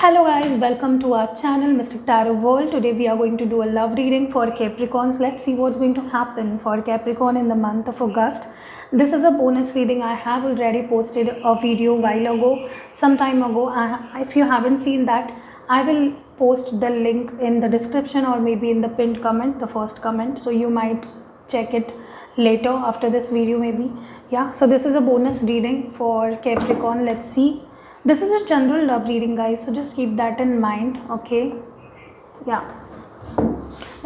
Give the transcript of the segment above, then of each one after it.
Hello guys, welcome to our channel Mystic Tarot World. Today we are going to do a love reading for Capricorns. Let's see what's going to happen for Capricorn in the month of August. This is a bonus reading. I have already posted a video while ago, some time ago. If you haven't seen that, I will post the link in the description or maybe in the pinned comment, the first comment. So you might check it later after this video maybe. Yeah, so this is a bonus reading for Capricorn. Let's see. This is a general love reading, guys, so just keep that in mind. Okay, yeah,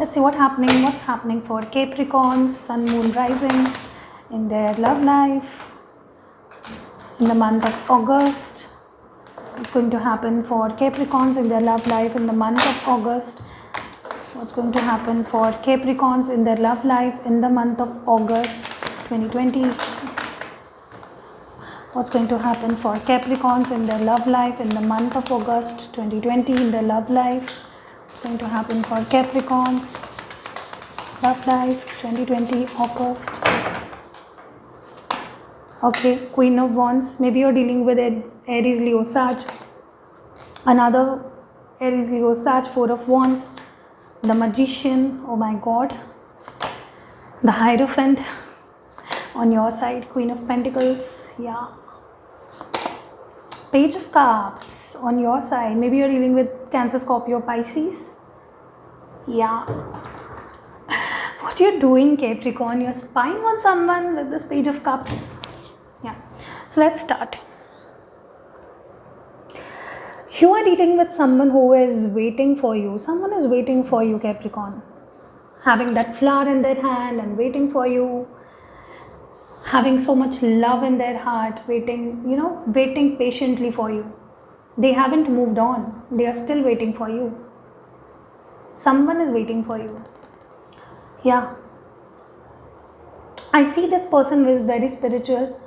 let's see what's happening for Capricorns, Sun, Moon, Rising in their love life in the month of August. What's going to happen for Capricorns in their love life in the month of August? What's going to happen for Capricorns in their love life in the month of August 2020? What's going to happen for Capricorns in their love life in the month of August 2020 in their love life? What's going to happen for Capricorns love life 2020 August? Okay, Queen of Wands. Maybe you're dealing with Aries, Leo, Sag. Another Aries, Leo, Sag. Four of Wands. The Magician. Oh my God. The Hierophant. On your side, Queen of Pentacles. Yeah. Page of Cups on your side. Maybe you're dealing with Cancer, Scorpio, Pisces. Yeah. What you're doing, Capricorn? You're spying on someone with this Page of Cups. Yeah. So let's start. You are dealing with someone who is waiting for you. Someone is waiting for you, Capricorn. Having that flower in their hand and waiting for you. Having so much love in their heart, waiting patiently for you. They haven't moved on. They are still waiting for you. Someone is waiting for you. Yeah. I see this person is very spiritual,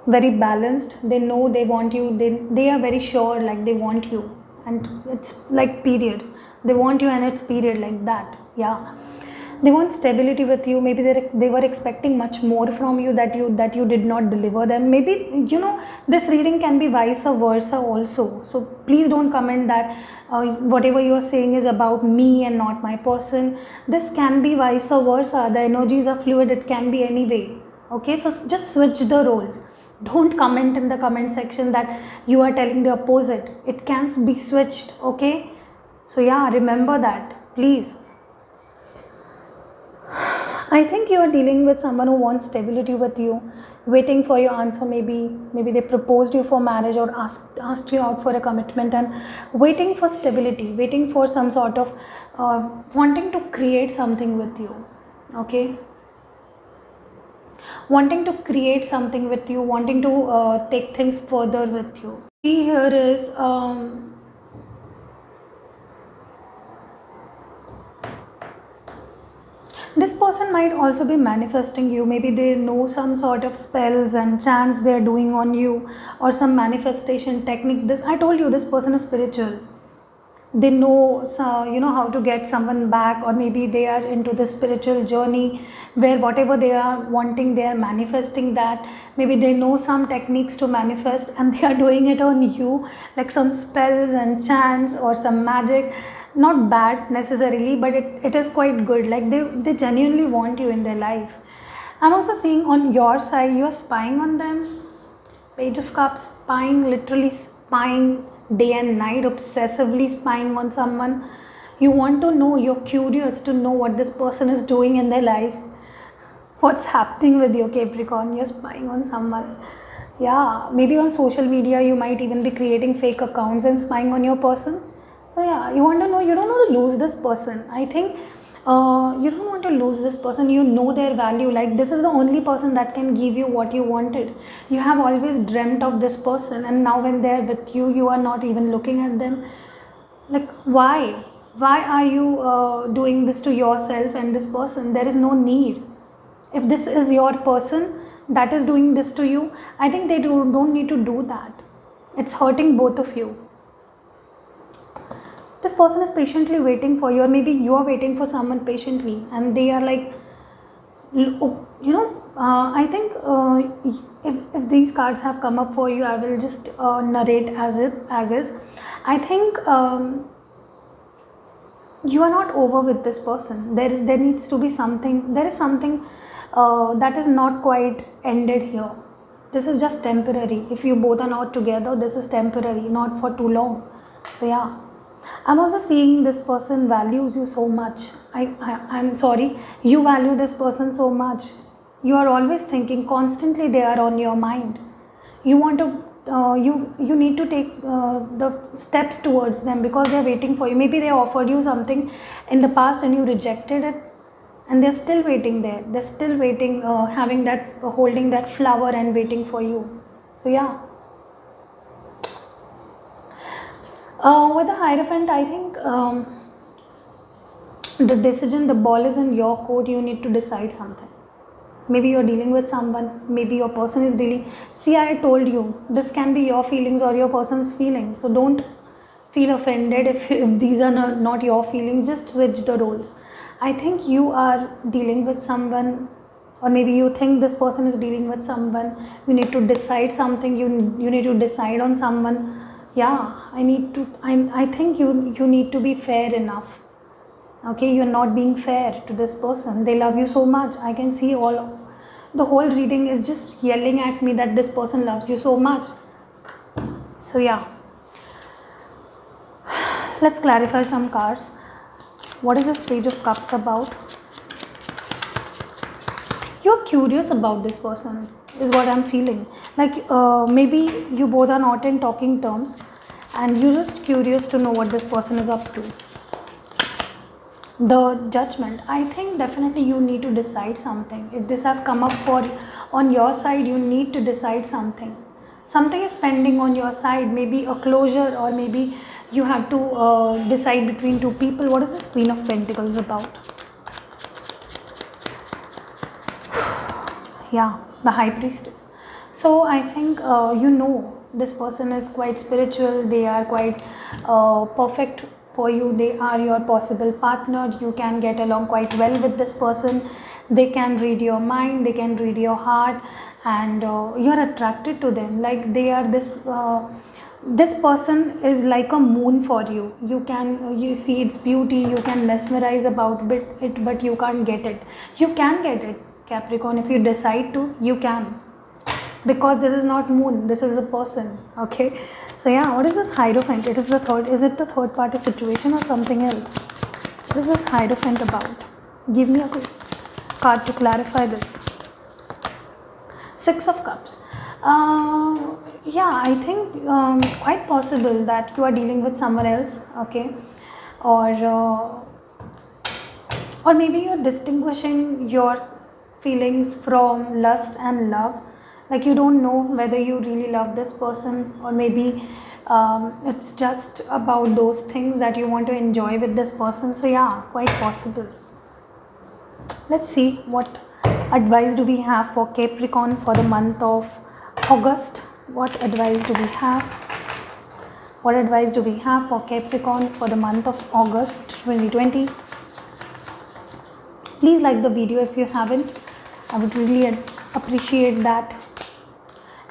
very balanced. They know they want you. They are very sure, like they want you. And it's like period. They want you and it's period, like that. Yeah. They want stability with you. Maybe they were expecting much more from you that you did not deliver them. Maybe this reading can be vice versa also. So please don't comment that whatever you are saying is about me and not my person. This can be vice versa. The energies are fluid. It can be any way. Okay, so just switch the roles. Don't comment in the comment section that you are telling the opposite. It can be switched. Okay, so yeah, remember that, please. I think you are dealing with someone who wants stability with you, waiting for your answer. Maybe they proposed you for marriage or asked you out for a commitment and waiting for stability, waiting for some sort of wanting to create something with you. Okay, wanting to create something with you, wanting to take things further with you. See, here is this person might also be manifesting you. Maybe they know some sort of spells and chants they are doing on you, or some manifestation technique. I told you this person is spiritual. They know, how to get someone back, or maybe they are into the spiritual journey where whatever they are wanting, they are manifesting that. Maybe they know some techniques to manifest and they are doing it on you, like some spells and chants or some magic. Not bad necessarily, but it is quite good. Like they genuinely want you in their life. I'm also seeing on your side, you're spying on them. Page of Cups, spying, literally spying day and night, obsessively spying on someone. You want to know, you're curious to know what this person is doing in their life. What's happening with you, Capricorn? You're spying on someone. Yeah, maybe on social media, you might even be creating fake accounts and spying on your person. So yeah, you want to know, you don't want to lose this person. I think you don't want to lose this person. You know their value. Like this is the only person that can give you what you wanted. You have always dreamt of this person, and now when they're with you, you are not even looking at them. Like why? Why are you doing this to yourself and this person? There is no need. If this is your person that is doing this to you, I think they don't need to do that. It's hurting both of you. This person is patiently waiting for you, or maybe you are waiting for someone patiently and they are like, I think if these cards have come up for you, I will just narrate as is. I think you are not over with this person. There needs to be something. There is something that is not quite ended here. This is just temporary. If you both are not together, this is temporary, not for too long. So yeah, I'm also seeing this person values you so much. I'm sorry, you value this person so much. You are always thinking, constantly they are on your mind. You want to you need to take the steps towards them because they are waiting for you. Maybe they offered you something in the past and you rejected it, and they're still waiting there. They're still waiting, having that, holding that flower and waiting for you. So yeah, with the Hierophant, I think the decision, the ball is in your court. You need to decide something. Maybe you're dealing with someone, maybe your person is dealing. See, I told you, this can be your feelings or your person's feelings. So don't feel offended if these are not your feelings. Just switch the roles. I think you are dealing with someone, or maybe you think this person is dealing with someone. You need to decide something. You need to decide on someone. Yeah, I think you need to be fair enough. Okay, you're not being fair to this person. They love you so much. I can see the whole reading is just yelling at me that this person loves you so much. So yeah, let's clarify some cards. What is this Page of Cups about? You're curious about this person is what I'm feeling. Like maybe you both are not in talking terms and you're just curious to know what this person is up to. The Judgment. I think definitely you need to decide something. If this has come up on your side, you need to decide something. Something is pending on your side, maybe a closure, or maybe you have to decide between two people. What is this Queen of Pentacles about? Yeah, the High Priestess. So I think this person is quite spiritual. They are quite perfect for you. They are your possible partner. You can get along quite well with this person. They can read your mind, they can read your heart, and you're attracted to them. Like they are this person is like a moon for you. You see its beauty, you can mesmerize about it, but you can't get it. You can get it, Capricorn. If you decide to, you can, because this is not moon, this is a person. Okay, so yeah, what is this Hierophant? Is it the third party situation or something else? What is this Hierophant about? Give me a card to clarify this. Six of Cups. Yeah, I think quite possible that you are dealing with someone else. Okay, or maybe you're distinguishing your feelings from lust and love. Like you don't know whether you really love this person, or maybe it's just about those things that you want to enjoy with this person. So yeah, quite possible. Let's see what advice do we have for Capricorn for the month of August. What advice do we have? What advice do we have for Capricorn for the month of August 2020? Please like the video if you haven't. I would really appreciate that.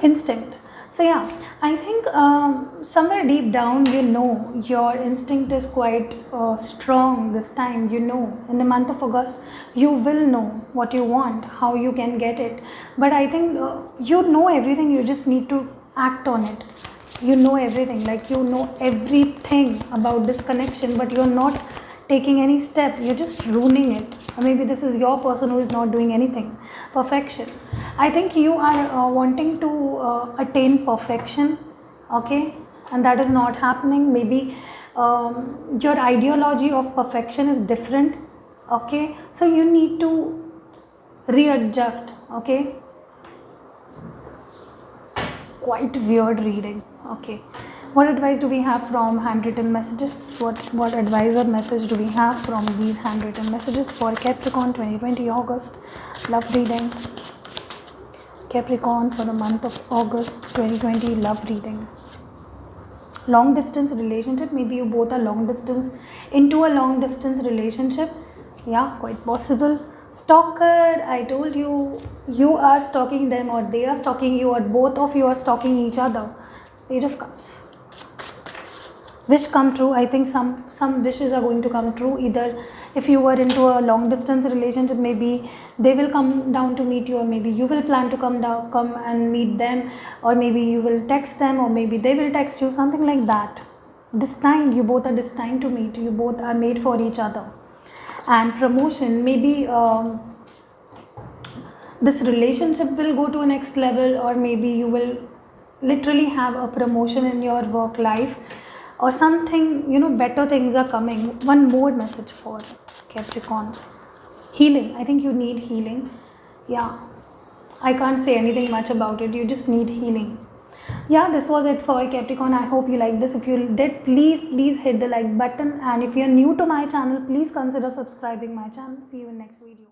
Instinct. So yeah, I think somewhere deep down, your instinct is quite strong this time. In the month of August, you will know what you want, how you can get it. But I think you know everything. You just need to act on it. You know everything. Like you know everything about this connection, but you're not taking any step. You're just ruining it. Or maybe this is your person who is not doing anything. Perfection. I think you are wanting to attain perfection, okay, and that is not happening. Maybe your ideology of perfection is different, okay, so you need to readjust, okay. Quite weird reading, okay. What advice do we have from handwritten messages? What advice or message do we have from these handwritten messages for Capricorn 2020 August? Love reading. Capricorn for the month of August 2020, love reading. Long distance relationship. Maybe you both are into a long distance relationship. Yeah, quite possible. Stalker, I told you, you are stalking them or they are stalking you or both of you are stalking each other. Page of Cups. Wish come true. I think some wishes are going to come true. Either if you were into a long distance relationship, maybe they will come down to meet you, or maybe you will plan to come and meet them, or maybe you will text them, or maybe they will text you, something like that. Destined, you both are destined to meet. You both are made for each other. And promotion, maybe this relationship will go to a next level, or maybe you will literally have a promotion in your work life or something, better things are coming. One more message for Capricorn. Healing. I think you need healing. Yeah, I can't say anything much about it. You just need healing. Yeah, this was it for Capricorn. I hope you liked this. If you did, please hit the like button, and if you're new to my channel, please consider subscribing my channel. See you in next video.